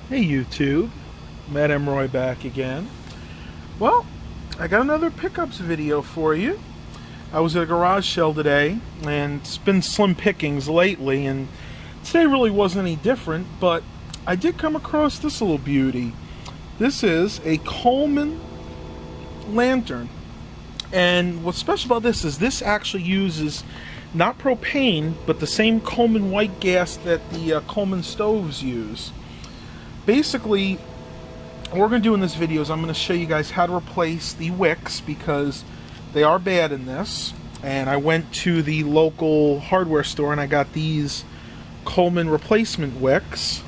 Hey YouTube, Matt M. Roy back again. Well, I got another pickups video for you. I was at a garage sale today, and it's been slim pickings lately, and today really wasn't any different, but I did come across this little beauty. This is a Coleman lantern, and what's special about this is this actually uses not propane, but the same Coleman white gas that the Coleman stoves use. Basically, what we're going to do in this video is I'm going to show you guys how to replace the wicks because they are bad in this. And I went to the local hardware store and I got these Coleman replacement wicks.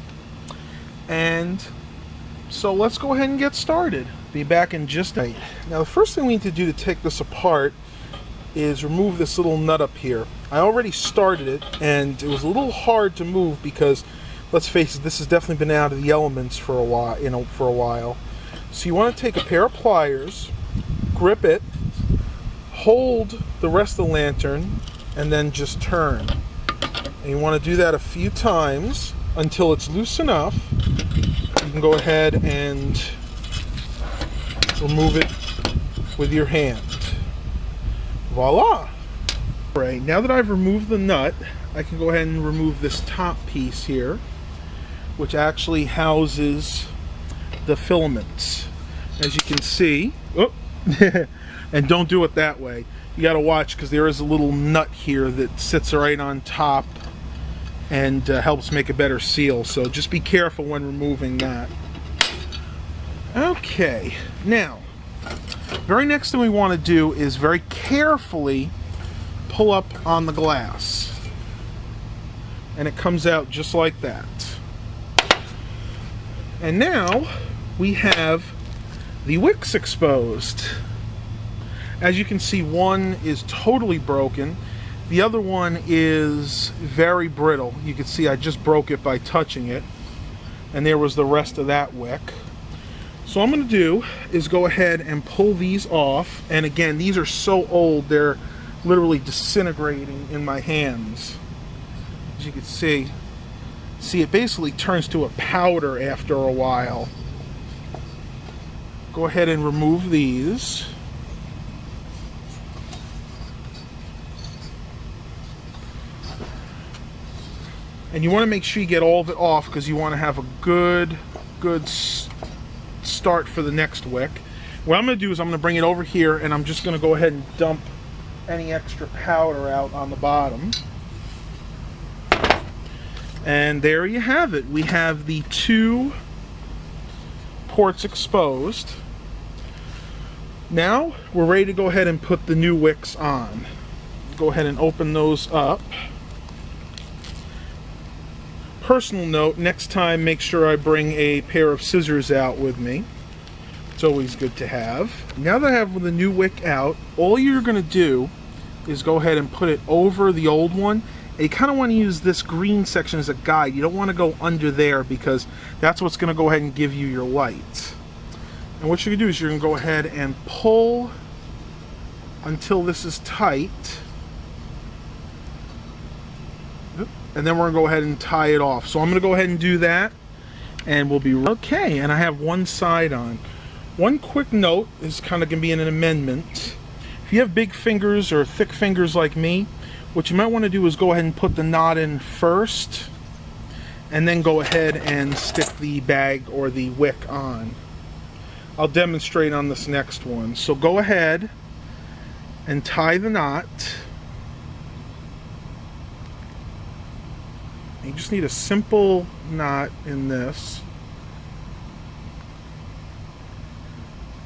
And so let's go ahead and get started. Be back in just a... Now the first thing we need to do to take this apart is remove this little nut up here. I already started it and it was a little hard to move because, let's face it, this has definitely been out of the elements for a while. So you want to take a pair of pliers, grip it, hold the rest of the lantern, and then just turn. And you want to do that a few times until it's loose enough. You can go ahead and remove it with your hand. Voila! Alright, now that I've removed the nut, I can go ahead and remove this top piece here, which actually houses the filaments. As you can see, and don't do it that way. You got to watch because there is a little nut here that sits right on top and helps make a better seal. So just be careful when removing that. Okay, now, very next thing we want to do is very carefully pull up on the glass. And it comes out just like that. And now we have the wicks exposed. As you can see, one is totally broken. The other one is very brittle. You can see I just broke it by touching it. And there was the rest of that wick. So what I'm going to do is go ahead and pull these off. And again, these are so old, they're literally disintegrating in my hands. As you can see, it basically turns to a powder after a while. Go ahead and remove these. And you want to make sure you get all of it off because you want to have a good start for the next wick. What I'm going to do is I'm going to bring it over here and I'm just going to go ahead and dump any extra powder out on the bottom. And there you have it. We have the two ports exposed. Now we're ready to go ahead and put the new wicks on. Go ahead and open those up. Personal note, next time make sure I bring a pair of scissors out with me. It's always good to have. Now that I have the new wick out, all you're going to do is go ahead and put it over the old one. And you kind of want to use this green section as a guide. You don't want to go under there because that's what's going to go ahead and give you your light. And what you're going to do is you're going to go ahead and pull until this is tight. And then we're going to go ahead and tie it off. So I'm going to go ahead and do that. And we'll be okay. And I have one side on. One quick note is kind of going to be an amendment. If you have big fingers or thick fingers like me, what you might want to do is go ahead and put the knot in first and then go ahead and stick the bag or the wick on. I'll demonstrate on this next one. So go ahead and tie the knot. You just need a simple knot in this.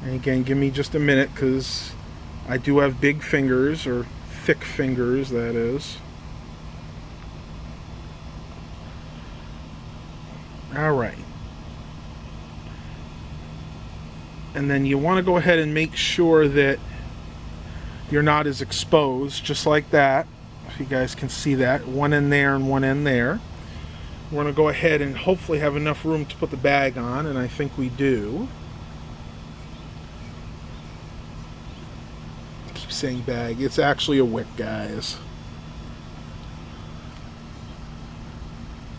And again, give me just a minute because I do have big fingers, or thick fingers, that is. Alright. And then you want to go ahead and make sure that your knot is exposed, just like that. If you guys can see that. One in there and one in there. We're going to go ahead and hopefully have enough room to put the bag on, and I think we do. Saying bag, it's actually a wick, guys.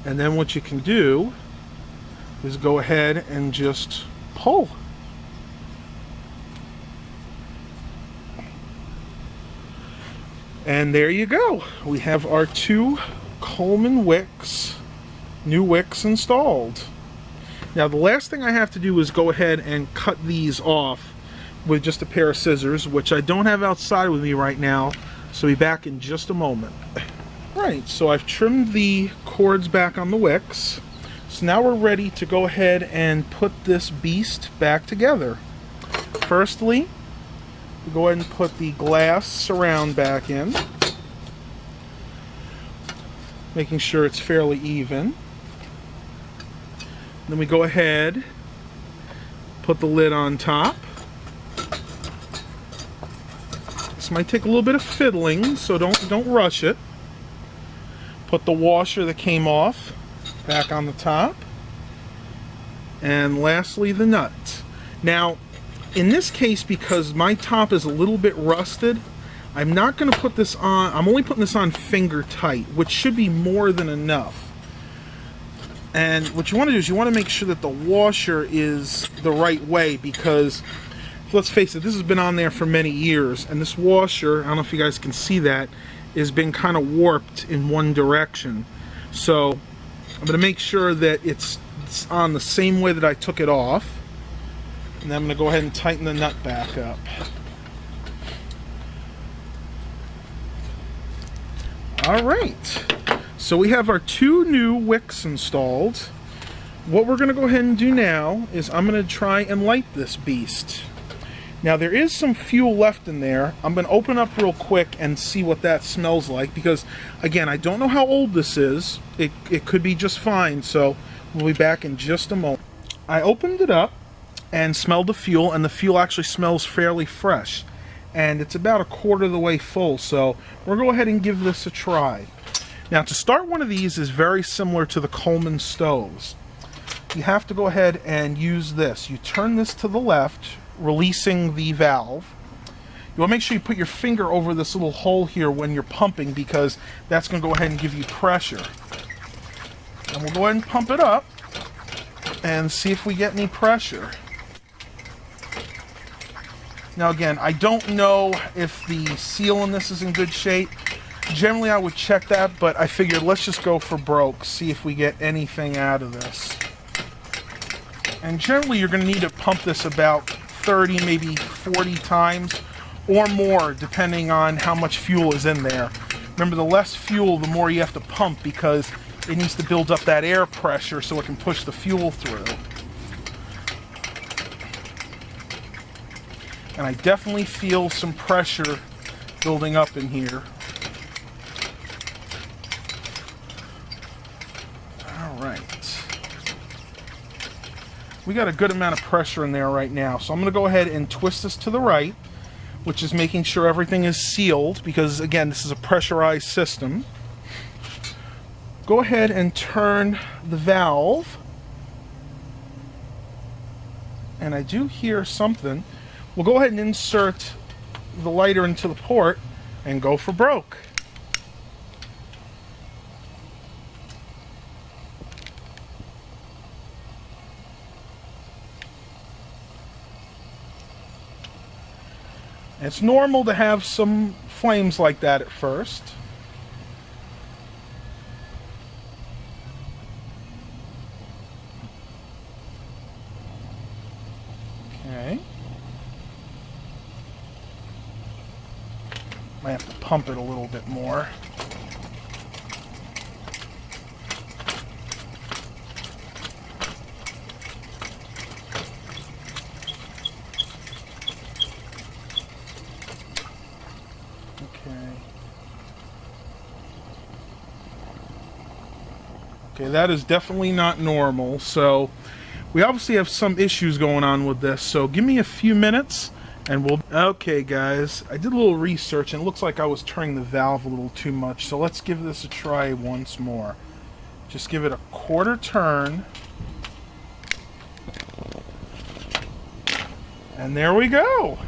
And then what you can do is go ahead and just pull. And there you go. We have our 2 Coleman wicks, new wicks installed. Now the last thing I have to do is go ahead and cut these off with just a pair of scissors, which I don't have outside with me right now, so I'll be back in just a moment. Right, so I've trimmed the cords back on the wicks. So now we're ready to go ahead and put this beast back together. Firstly, we go ahead and put the glass surround back in, making sure it's fairly even. Then we go ahead, put the lid on top. This might take a little bit of fiddling, so don't rush it. Put the washer that came off back on the top. And lastly, the nut. Now, in this case, because my top is a little bit rusted, I'm not going to put this on, I'm only putting this on finger tight, which should be more than enough. And what you want to do is you want to make sure that the washer is the right way, because let's face it, this has been on there for many years, and this washer, I don't know if you guys can see that, has been kind of warped in one direction. So I'm going to make sure that it's on the same way that I took it off, and then I'm going to go ahead and tighten the nut back up. Alright, so we have our 2 new wicks installed. What we're going to go ahead and do now is I'm going to try and light this beast. Now there is some fuel left in there. I'm going to open up real quick and see what that smells like, because again, I don't know how old this is. It could be just fine, so we'll be back in just a moment. I opened it up and smelled the fuel, and the fuel actually smells fairly fresh. And it's about a quarter of the way full, so we'll go ahead and give this a try. Now to start one of these is very similar to the Coleman stoves. You have to go ahead and use this. You turn this to the left, releasing the valve. You want to make sure you put your finger over this little hole here when you're pumping, because that's going to go ahead and give you pressure. And we'll go ahead and pump it up and see if we get any pressure. Now again, I don't know if the seal in this is in good shape. Generally I would check that, but I figured let's just go for broke, see if we get anything out of this. And generally you're going to need to pump this about 30, maybe 40 times or more, depending on how much fuel is in there. Remember, the less fuel, the more you have to pump, because it needs to build up that air pressure so it can push the fuel through. And I definitely feel some pressure building up in here. Alright. We got a good amount of pressure in there right now. So I'm going to go ahead and twist this to the right, which is making sure everything is sealed, because again, this is a pressurized system. Go ahead and turn the valve. And I do hear something. We'll go ahead and insert the lighter into the port and go for broke. It's normal to have some flames like that at first. Okay. Might have to pump it a little bit more. Okay, that is definitely not normal, so we obviously have some issues going on with this, so give me a few minutes and we'll... Okay guys, I did a little research and it looks like I was turning the valve a little too much, so let's give this a try once more. Just give it a quarter turn. And there we go!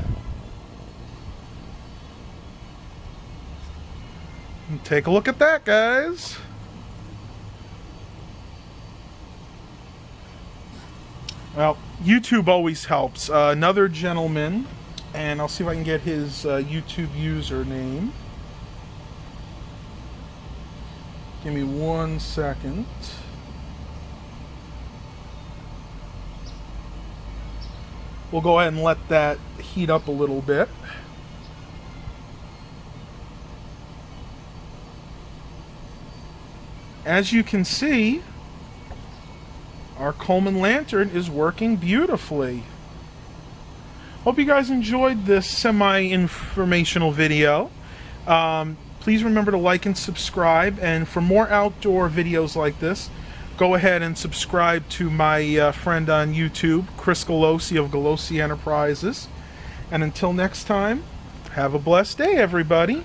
And take a look at that, guys! Well, YouTube always helps. Another gentleman, and I'll see if I can get his YouTube username. Give me 1 second. We'll go ahead and let that heat up a little bit. As you can see, our Coleman lantern is working beautifully. Hope you guys enjoyed this semi-informational video. Please remember to like and subscribe, and for more outdoor videos like this, go ahead and subscribe to my friend on YouTube, Chris Galosi of Galosi Enterprises. And until next time, have a blessed day, everybody.